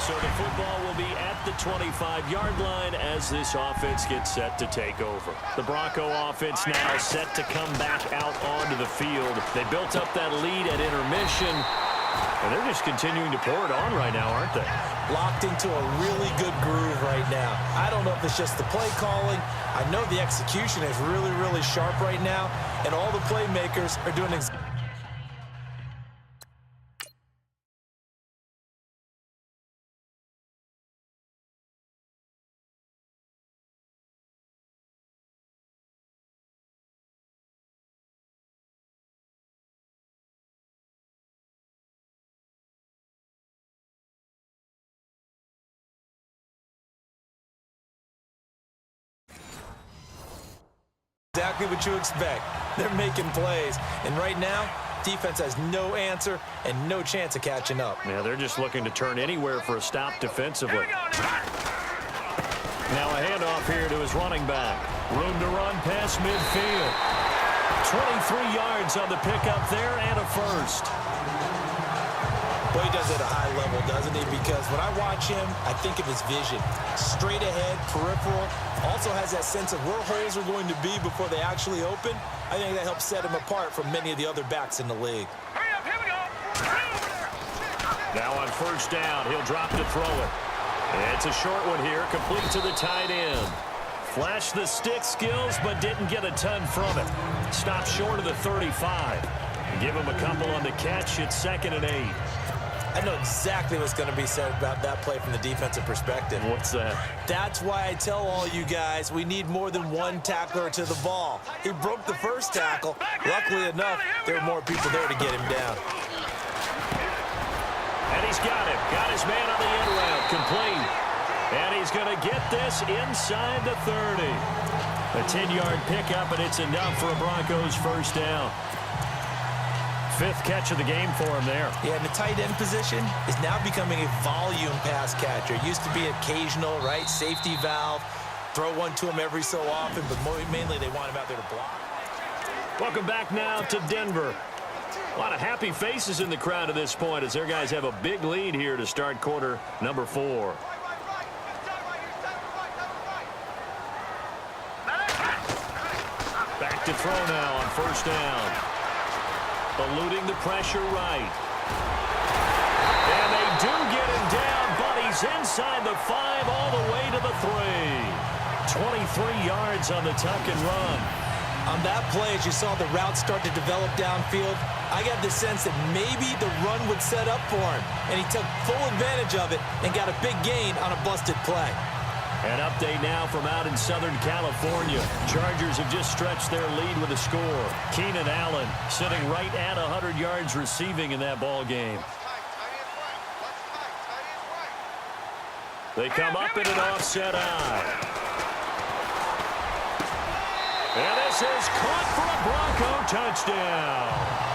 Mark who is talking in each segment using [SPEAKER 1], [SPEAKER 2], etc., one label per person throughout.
[SPEAKER 1] So the football will be at the 25-yard line as this offense gets set to take over. The Bronco offense now set to come back out onto the field. They built up that lead at intermission, and they're just continuing to pour it on right now, aren't they?
[SPEAKER 2] Locked into a really good groove right now. I don't know if it's just the play calling. I know the execution is really, really sharp right now, and all the playmakers are doing exactly. Exactly what you expect. They're making plays. And right now, defense has no answer and no chance of catching up.
[SPEAKER 1] Yeah, they're just looking to turn anywhere for a stop defensively. Now a handoff here to his running back. Room to run past midfield. 23 yards on the pickup there and a first.
[SPEAKER 2] Boy, he does it at a high level, doesn't he? Because when I watch him, I think of his vision. Straight ahead, peripheral. Also has that sense of where holes are going to be before they actually open. I think that helps set him apart from many of the other backs in the league.
[SPEAKER 3] Hurry up, here we go.
[SPEAKER 1] Now on first down, he'll drop to throw it. It's a short one here, complete to the tight end. Flashed the stick skills, but didn't get a ton from it. Stopped short of the 35. Give him a couple on the catch. It's 2nd and 8.
[SPEAKER 2] I know exactly what's going to be said about that play from the defensive perspective.
[SPEAKER 1] What's that?
[SPEAKER 2] That's why I tell all you guys we need more than one tackler to the ball. He broke the first tackle. Luckily enough, there were more people there to get him down.
[SPEAKER 1] And he's got him. Got his man on the end route. Complete. And he's going to get this inside the 30. A 10-yard pickup, and it's enough for a Broncos first down. 5th catch of the game for him there.
[SPEAKER 2] Yeah, and the tight end position is now becoming a volume pass catcher. It used to be occasional, right? Safety valve. Throw one to him every so often, but mainly they want him out there to block.
[SPEAKER 1] Welcome back now to Denver. A lot of happy faces in the crowd at this point as their guys have a big lead here to start quarter number 4. Back to throw now on first down. Eluding the pressure right. And they do get him down, but he's inside the 5 all the way to the 3. 23 yards on the tuck and run.
[SPEAKER 2] On that play, as you saw the route start to develop downfield, I got the sense that maybe the run would set up for him. And he took full advantage of it and got a big gain on a busted play.
[SPEAKER 1] An update now from out in Southern California. Chargers have just stretched their lead with a score. Keenan Allen sitting right at 100 yards receiving in that ball game. They come up in an offset eye. And this is caught for a Bronco touchdown.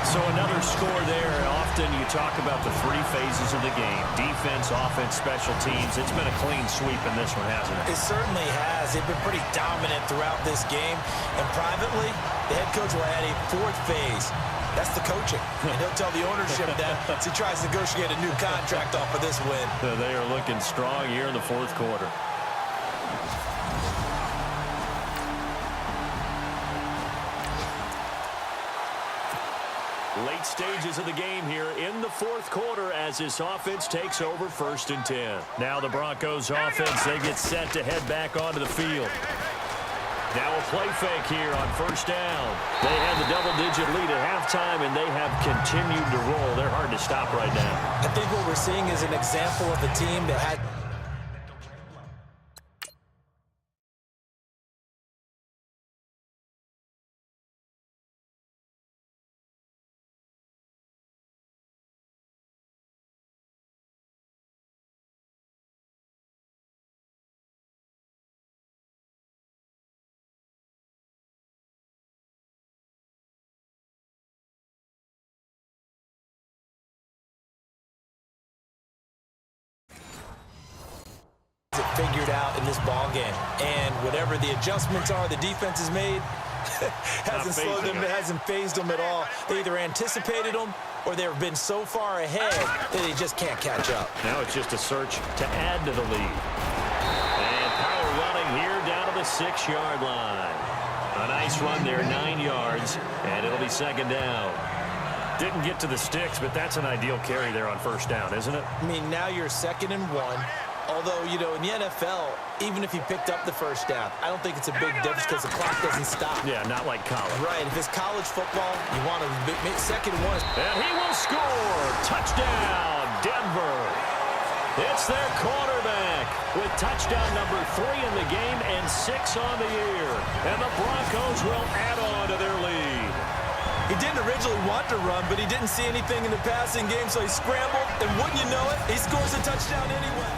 [SPEAKER 1] So another score there. Often you talk about the 3 phases of the game. Defense, offense, special teams. It's been a clean sweep in this one, hasn't it?
[SPEAKER 2] It certainly has. They've been pretty dominant throughout this game. And privately, the head coach will add a 4th phase. That's the coaching. And he'll tell the ownership that as he tries to negotiate a new contract off of this win.
[SPEAKER 1] They are looking strong here in the 4th quarter. Late stages of the game here in the 4th quarter as this offense takes over 1st and 10. Now the Broncos offense, they get set to head back onto the field. Now a play fake here on first down. They had the double-digit lead at halftime, and they have continued to roll. They're hard to stop right now.
[SPEAKER 2] I think what we're seeing is an example of a team that had figured out in this ball game. And whatever the adjustments are the defense has made, hasn't slowed them, hasn't phased them at all. They either anticipated them or they've been so far ahead that they just can't catch up.
[SPEAKER 1] Now it's just a search to add to the lead. And power running here down to the 6-yard line. A nice run there, 9 yards, and it'll be second down. Didn't get to the sticks, but that's an ideal carry there on first down, isn't it?
[SPEAKER 2] I mean, now you're 2nd and 1. Although, you know, in the NFL, even if you picked up the first down, I don't think it's a big difference because the clock doesn't stop.
[SPEAKER 1] Yeah, not like college.
[SPEAKER 2] Right. If it's college football, you want to make 2nd and 1.
[SPEAKER 1] And he will score. Touchdown, Denver. It's their quarterback with touchdown number 3 in the game and 6 on the year. And the Broncos will add on to their lead.
[SPEAKER 2] He didn't originally want to run, but he didn't see anything in the passing game, so he scrambled, and wouldn't you know it, he scores a touchdown anyway.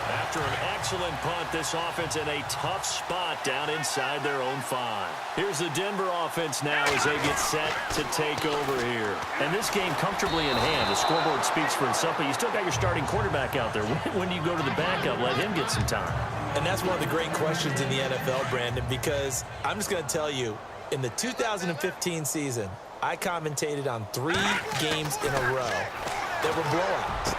[SPEAKER 1] After an excellent punt, this offense in a tough spot down inside their own 5. Here's the Denver offense now as they get set to take over here. And this game comfortably in hand. The scoreboard speaks for itself, but you still got your starting quarterback out there. When do you go to the backup? Let him get some time.
[SPEAKER 2] And that's one of the great questions in the NFL, Brandon, because I'm just going to tell you, in the 2015 season, I commentated on 3 games in a row that were blowouts.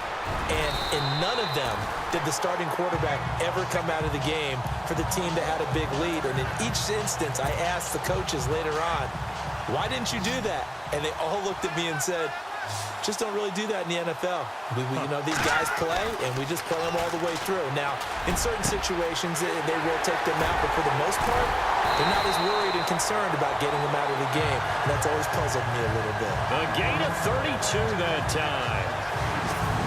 [SPEAKER 2] And in none of them did the starting quarterback ever come out of the game for the team that had a big lead. And in each instance, I asked the coaches later on, why didn't you do that? And they all looked at me and said, just don't really do that in the NFL. You know, these guys play, and we just play them all the way through. Now, in certain situations, they will take them out, but for the most part, they're not as worried and concerned about getting them out of the game. And that's always puzzled me a little bit.
[SPEAKER 1] A gain of 32 that time.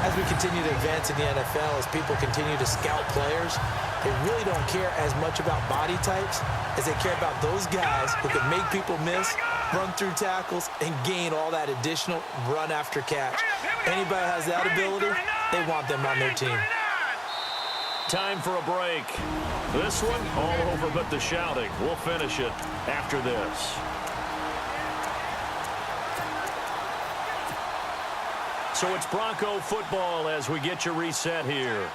[SPEAKER 2] As we continue to advance in the NFL, as people continue to scout players, they really don't care as much about body types as they care about those guys who can make people miss, run through tackles, and gain all that additional run after catch. Anybody has that ability, they want them on their team.
[SPEAKER 1] Time for a break. This one, all over but the shouting. We'll finish it after this. So it's Bronco football as we get you reset here.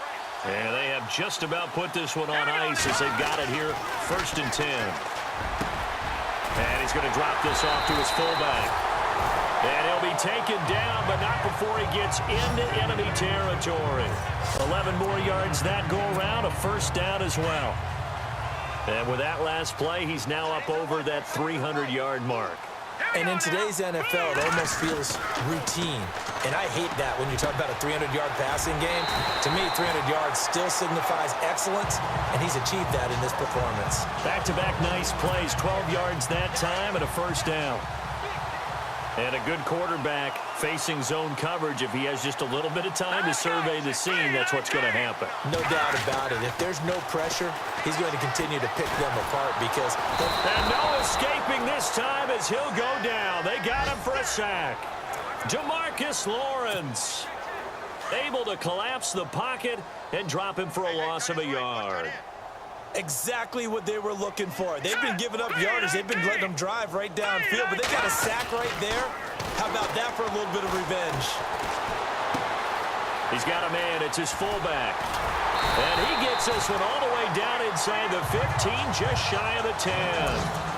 [SPEAKER 1] And they have just about put this one on ice as they've got it here, 1st and 10. And he's going to drop this off to his fullback. And he'll be taken down, but not before he gets into enemy territory. 11 more yards that go around, a first down as well. And with that last play, he's now up over that 300-yard mark.
[SPEAKER 2] And in today's NFL, it almost feels routine. And I hate that when you talk about a 300-yard passing game. To me, 300 yards still signifies excellence, and he's achieved that in this performance.
[SPEAKER 1] Back-to-back nice plays, 12 yards that time and a first down. And a good quarterback facing zone coverage. If he has just a little bit of time to survey the scene, that's what's going to happen.
[SPEAKER 2] No doubt about it. If there's no pressure, he's going to continue to pick them apart because...
[SPEAKER 1] And no escaping this time as he'll go down. They got him for a sack. DeMarcus Lawrence able to collapse the pocket and drop him for a loss of a yard.
[SPEAKER 2] Exactly what they were looking for. They've been giving up yardage. They've been letting them drive right downfield, but they got a sack right there. How about that for a little bit of revenge?
[SPEAKER 1] He's got a man. It's his fullback. And he gets this one all the way down inside the 15, just shy of the 10.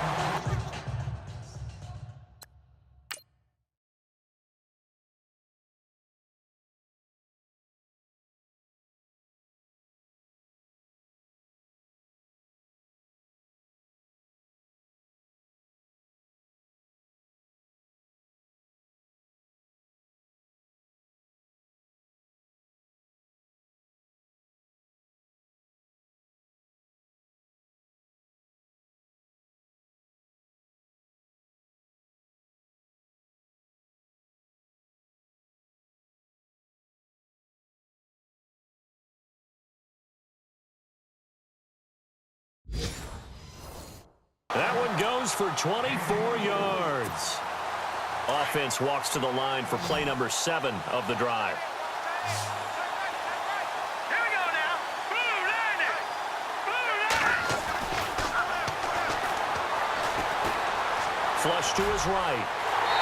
[SPEAKER 1] That one goes for 24 yards. Offense walks to the line for play number 7 of the drive.
[SPEAKER 3] Here we go now. Blue line it. Blue line.
[SPEAKER 1] Flush to his right.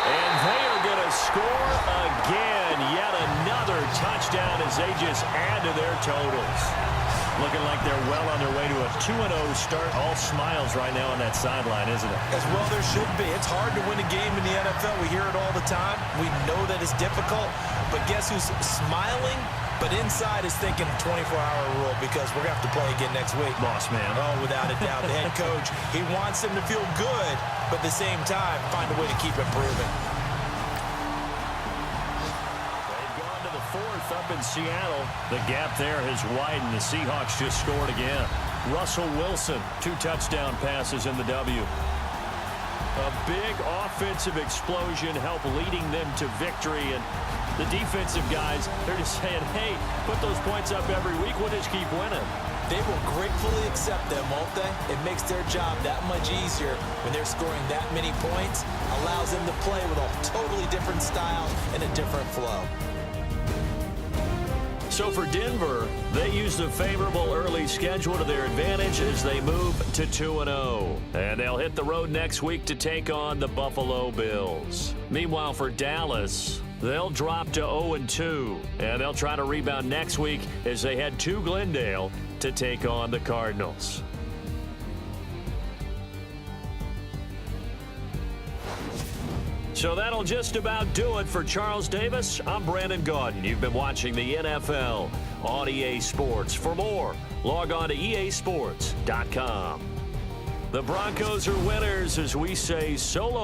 [SPEAKER 1] And they are going to score again. Yet another touchdown as they just add to their totals. Looking like they're well on their way to a 2-0 start. All smiles right now on that sideline, isn't it?
[SPEAKER 2] As well there should be. It's hard to win a game in the NFL. We hear it all the time. We know that it's difficult. But guess who's smiling? But inside is thinking 24-hour rule because we're going to have to play again next week.
[SPEAKER 1] Boss man.
[SPEAKER 2] Oh, without a doubt. The head coach, he wants them to feel good, but at the same time, find a way to keep improving.
[SPEAKER 1] Fourth up in Seattle. The gap there has widened. The Seahawks just scored again. Russell Wilson, 2 touchdown passes in the W. A big offensive explosion helped leading them to victory. And the defensive guys, they're just saying, hey, put those points up every week. We'll just keep winning.
[SPEAKER 2] They will gratefully accept them, won't they? It makes their job that much easier when they're scoring that many points. Allows them to play with a totally different style and a different flow.
[SPEAKER 1] So for Denver, they used a favorable early schedule to their advantage as they move to 2-0. And they'll hit the road next week to take on the Buffalo Bills. Meanwhile, for Dallas, they'll drop to 0-2. And they'll try to rebound next week as they head to Glendale to take on the Cardinals. So that'll just about do it for Charles Davis. I'm Brandon Gaudin. You've been watching the NFL on EA Sports. For more, log on to easports.com. The Broncos are winners as we say so long.